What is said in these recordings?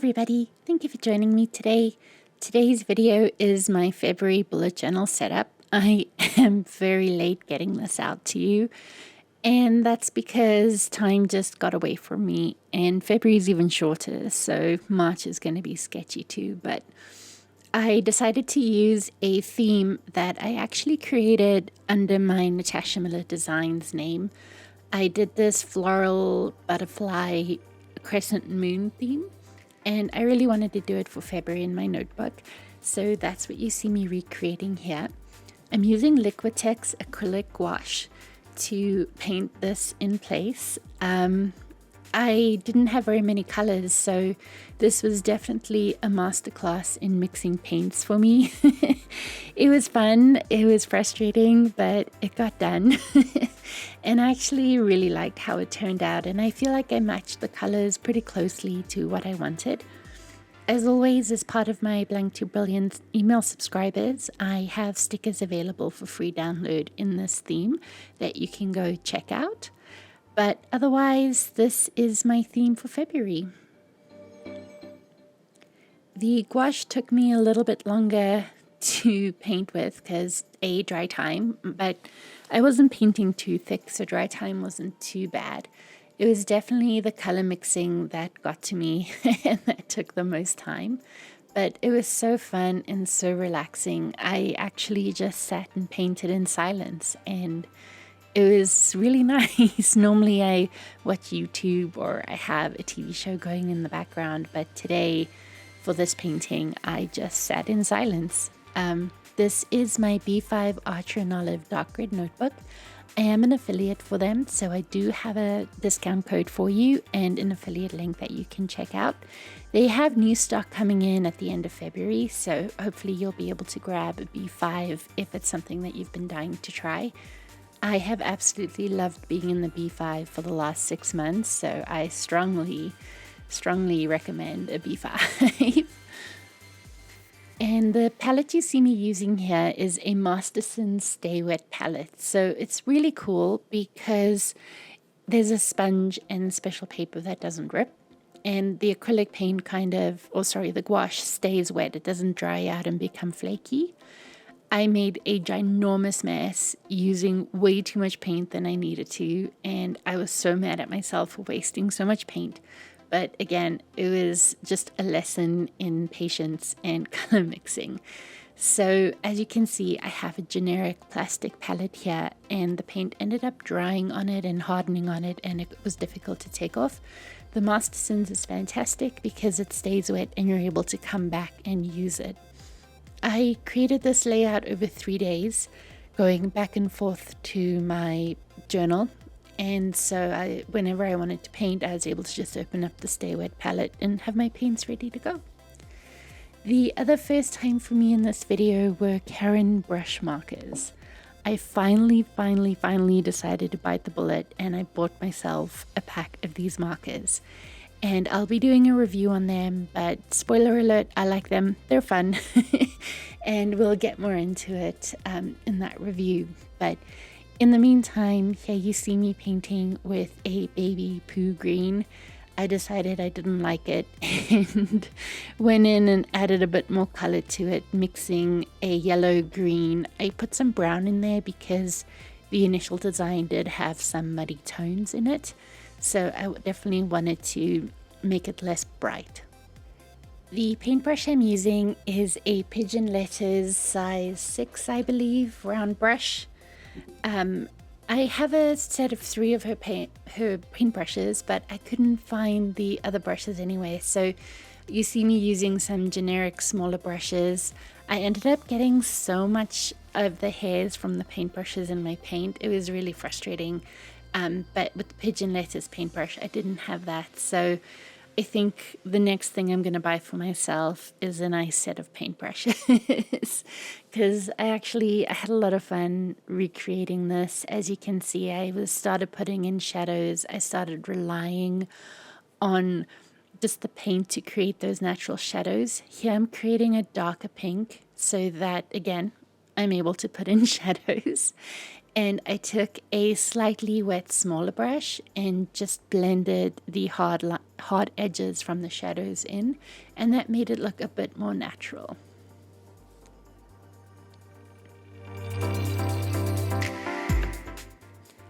everybody, thank you for joining me today. Today's video is my February bullet journal setup. I am very late getting this out to you, and that's because time just got away from me, and February is even shorter, so March is going to be sketchy too. But I decided to use a theme that I actually created under my Natasha Miller Designs name. I did this floral butterfly crescent moon theme, and I really wanted to do it for February in my notebook, so that's what you see me recreating here. I'm using Liquitex acrylic gouache to paint this in place. I didn't have very many colors, so this was definitely a masterclass in mixing paints for me. It was fun, it was frustrating, but it got done. And I actually really liked how it turned out, and I feel like I matched the colors pretty closely to what I wanted. As always, as part of my Blank to Brilliant email subscribers, I have stickers available for free download in this theme that you can go check out. But otherwise, this is my theme for February. The gouache took me a little bit longer to paint with because dry time, but I wasn't painting too thick, so dry time wasn't too bad. It was definitely the color mixing that got to me and that took the most time, but it was so fun and so relaxing. I actually just sat and painted in silence, and it was really nice. Normally I watch YouTube or I have a TV show going in the background, but today for this painting I just sat in silence. This is my B5 Archer and Olive dark red notebook. I am an affiliate for them, so I do have a discount code for you and an affiliate link that you can check out. They have new stock coming in at the end of February, so hopefully you'll be able to grab a B5 if it's something that you've been dying to try. I have absolutely loved being in the B5 for the last 6 months, so I strongly recommend a B5. And the palette you see me using here is a Masterson Stay Wet palette. So it's really cool because there's a sponge and special paper that doesn't rip. And the acrylic paint the gouache stays wet. It doesn't dry out and become flaky. I made a ginormous mess using way too much paint than I needed to, and I was so mad at myself for wasting so much paint. But again, it was just a lesson in patience and color mixing. So as you can see, I have a generic plastic palette here, and the paint ended up drying on it and hardening on it, and it was difficult to take off. The Masterson's is fantastic because it stays wet and you're able to come back and use it. I created this layout over 3 days, going back and forth to my journal. And so whenever I wanted to paint, I was able to just open up the Stay Wet palette and have my paints ready to go. The other first time for me in this video were Karen brush markers. I finally decided to bite the bullet, and I bought myself a pack of these markers. And I'll be doing a review on them, but spoiler alert, I like them. They're fun. And we'll get more into it in that review. But in the meantime, here you see me painting with a baby poo green. I decided I didn't like it and went in and added a bit more color to it, mixing a yellow green. I put some brown in there because the initial design did have some muddy tones in it. So I definitely wanted to make it less bright. The paintbrush I'm using is a Pigeon Letters size 6, I believe, round brush. I have a set of 3 of her paintbrushes, but I couldn't find the other brushes anyway. So you see me using some generic smaller brushes. I ended up getting so much of the hairs from the paintbrushes in my paint. It was really frustrating. But with the Pigeon Letters paintbrush, I didn't have that. So I think the next thing I'm going to buy for myself is a nice set of paintbrushes because I had a lot of fun recreating this. As you can see, I started putting in shadows. I started relying on just the paint to create those natural shadows. Here I'm creating a darker pink so that, again, I'm able to put in shadows. And I took a slightly wet smaller brush and just blended the hard edges from the shadows in, and that made it look a bit more natural.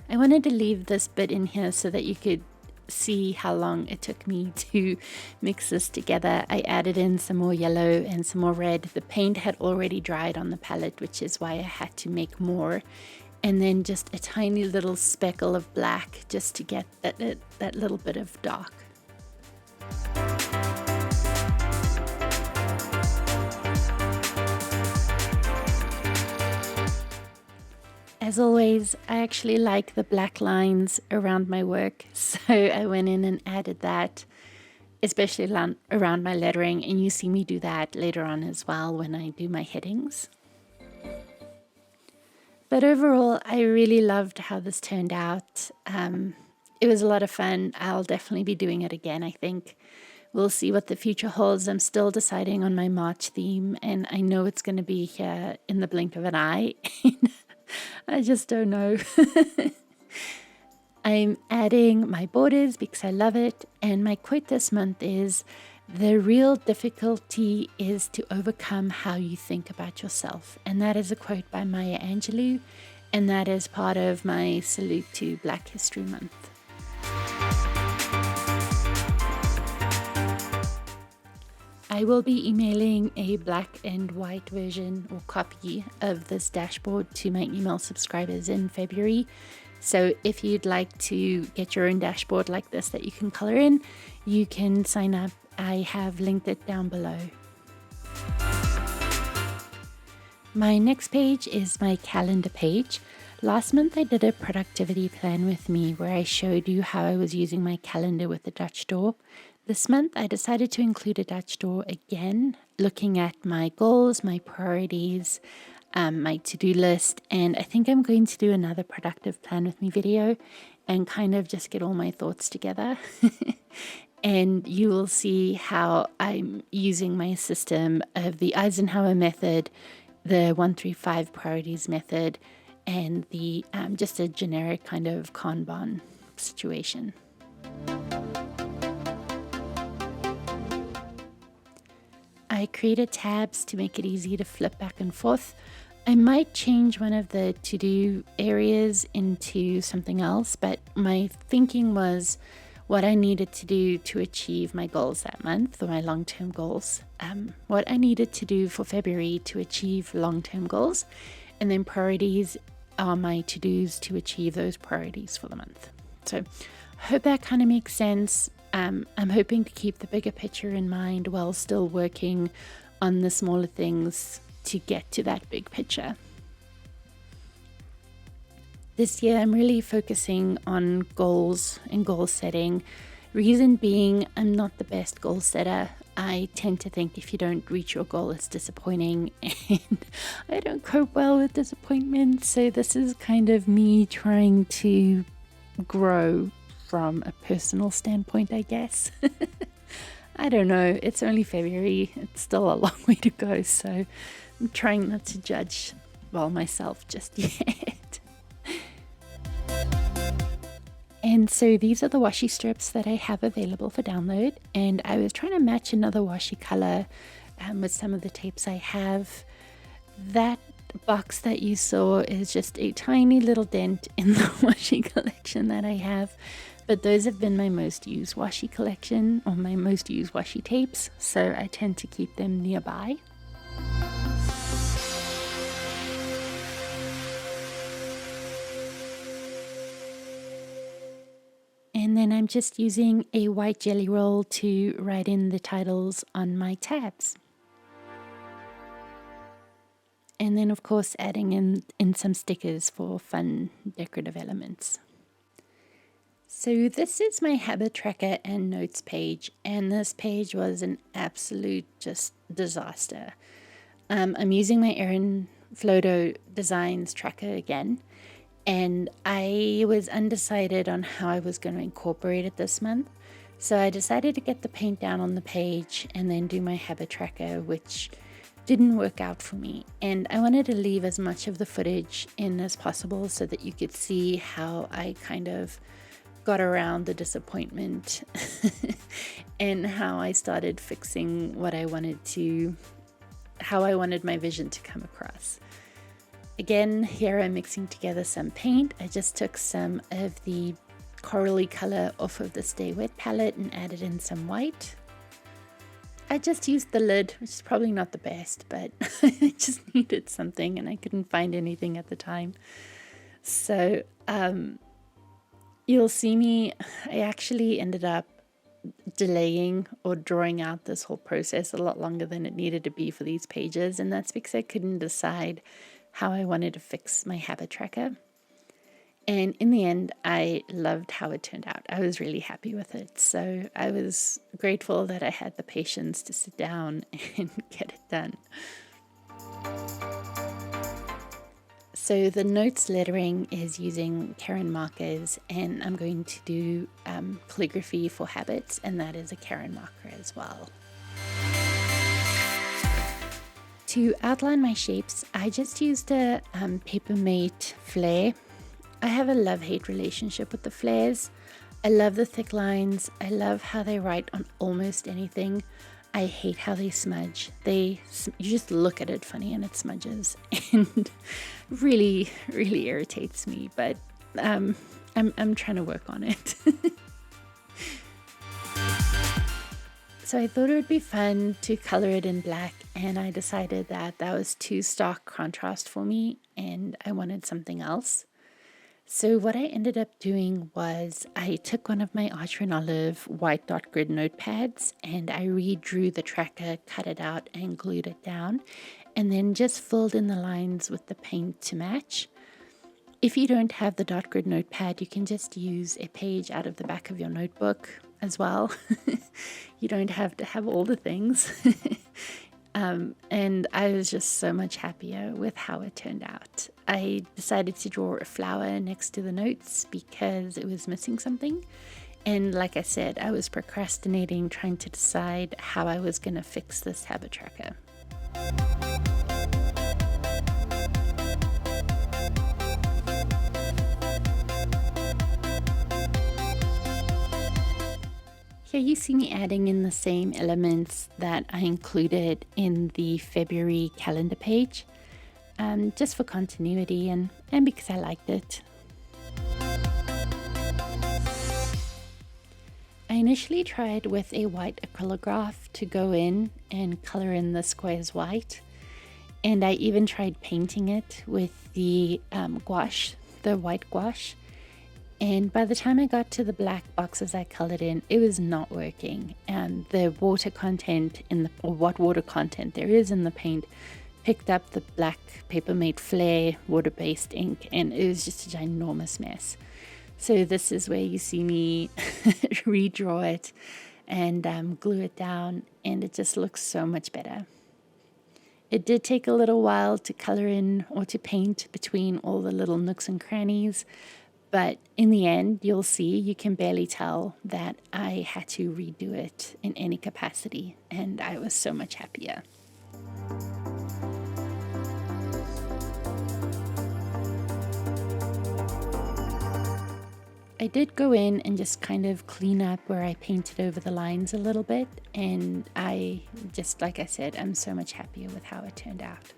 I wanted to leave this bit in here so that you could see how long it took me to mix this together. I added in some more yellow and some more red. The paint had already dried on the palette, which is why I had to make more. And then just a tiny little speckle of black just to get that little bit of dark. As always, I actually like the black lines around my work, so I went in and added that, especially around my lettering, and you see me do that later on as well when I do my headings. But overall, I really loved how this turned out. It was a lot of fun. I'll definitely be doing it again, I think. We'll see what the future holds. I'm still deciding on my March theme, and I know it's going to be here in the blink of an eye. I just don't know. I'm adding my borders because I love it, and my quote this month is, "The real difficulty is to overcome how you think about yourself." And that is a quote by Maya Angelou, and that is part of my salute to Black History Month. I will be emailing a black and white version or copy of this dashboard to my email subscribers in February. So if you'd like to get your own dashboard like this that you can color in, you can sign up. I have linked it down below. My next page is my calendar page. Last month I did a productivity plan with me where I showed you how I was using my calendar with the Dutch door. This month I decided to include a Dutch door again, looking at my goals, my priorities, my to-do list, and I think I'm going to do another productive plan with me video and kind of just get all my thoughts together. And you will see how I'm using my system of the Eisenhower method, the 1-3-5 priorities method, and the just a generic kind of Kanban situation. I created tabs to make it easy to flip back and forth. I might change one of the to-do areas into something else, but my thinking was what I needed to do to achieve my goals that month, or my long-term goals, what I needed to do for February to achieve long-term goals, and then priorities are my to-dos to achieve those priorities for the month. So I hope that kind of makes sense. I'm hoping to keep the bigger picture in mind while still working on the smaller things to get to that big picture. This year, I'm really focusing on goals and goal setting. Reason being, I'm not the best goal setter. I tend to think if you don't reach your goal, it's disappointing, and I don't cope well with disappointment. So this is kind of me trying to grow from a personal standpoint, I guess. I don't know. It's only February. It's still a long way to go, so I'm trying not to judge, myself just yet. And so these are the washi strips that I have available for download, and I was trying to match another washi color with some of the tapes I have. That box that you saw is just a tiny little dent in the washi collection that I have, but those have been my most used washi collection, or my most used washi tapes, so I tend to keep them nearby. And then I'm just using a white jelly roll to write in the titles on my tabs. And then, of course, adding in some stickers for fun decorative elements. So this is my habit tracker and notes page, and this page was an absolute just disaster. I'm using my Erin Flodo Designs tracker again, and I was undecided on how I was going to incorporate it this month. So I decided to get the paint down on the page and then do my habit tracker, which didn't work out for me, and I wanted to leave as much of the footage in as possible so that you could see how I kind of got around the disappointment and how I started fixing what I wanted to, how I wanted my vision to come across. Again, here I'm mixing together some paint. I just took some of the corally color off of the Stay Wet palette and added in some white. I just used the lid, which is probably not the best, but I just needed something and I couldn't find anything at the time. So you'll see me, I actually ended up delaying or drawing out this whole process a lot longer than it needed to be for these pages, and that's because I couldn't decide how I wanted to fix my habit tracker. And in the end, I loved how it turned out. I was really happy with it. So I was grateful that I had the patience to sit down and get it done. So the notes lettering is using Karen markers, and I'm going to do calligraphy for habits, and that is a Karen marker as well. To outline my shapes, I just used a Papermate flare. I have a love-hate relationship with the flares. I love the thick lines. I love how they write on almost anything. I hate how they smudge. You just look at it funny and it smudges, and really, really irritates me. But I'm trying to work on it. So I thought it would be fun to color it in black, and I decided that that was too stark contrast for me, and I wanted something else. So what I ended up doing was I took one of my Archer and Olive white dot grid notepads and I redrew the tracker, cut it out and glued it down, and then just filled in the lines with the paint to match. If you don't have the dot grid notepad, you can just use a page out of the back of your notebook as well. You don't have to have all the things. And I was just so much happier with how it turned out. I decided to draw a flower next to the notes because it was missing something. And like I said, I was procrastinating trying to decide how I was going to fix this habit tracker. Here you see me adding in the same elements that I included in the February calendar page, just for continuity and because I liked it. I initially tried with a white acrylograph to go in and color in the squares white, and I even tried painting it with the gouache, the white gouache. And by the time I got to the black boxes I colored in, it was not working. And the water content or what water content there is in the paint picked up the black Papermate Flare water-based ink, and it was just a ginormous mess. So this is where you see me redraw it and glue it down, and it just looks so much better. It did take a little while to color in or to paint between all the little nooks and crannies, but in the end, you'll see, you can barely tell that I had to redo it in any capacity, and I was so much happier. I did go in and just kind of clean up where I painted over the lines a little bit, and I just, like I said, I'm so much happier with how it turned out.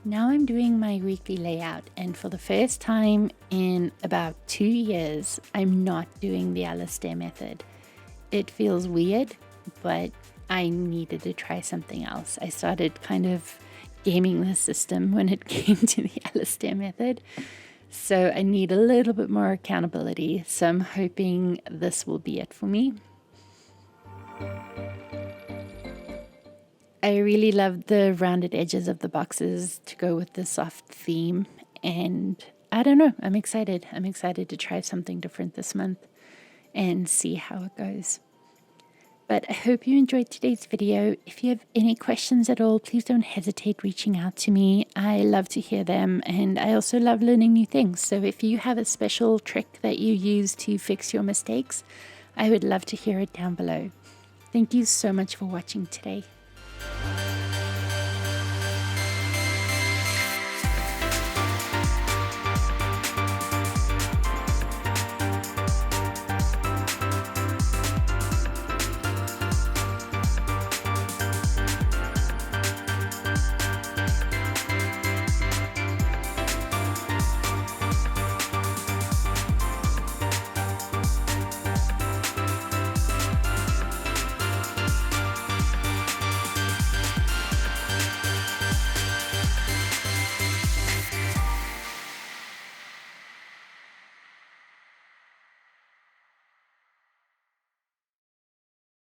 Now I'm doing my weekly layout, and for the first time in about 2 years, I'm not doing the Alistair method. It feels weird, but I needed to try something else. I started kind of gaming the system when it came to the Alistair method, so I need a little bit more accountability, so I'm hoping this will be it for me. I really love the rounded edges of the boxes to go with the soft theme, and I don't know, I'm excited. I'm excited to try something different this month and see how it goes. But I hope you enjoyed today's video. If you have any questions at all, please don't hesitate reaching out to me. I love to hear them, and I also love learning new things. So if you have a special trick that you use to fix your mistakes, I would love to hear it down below. Thank you so much for watching today.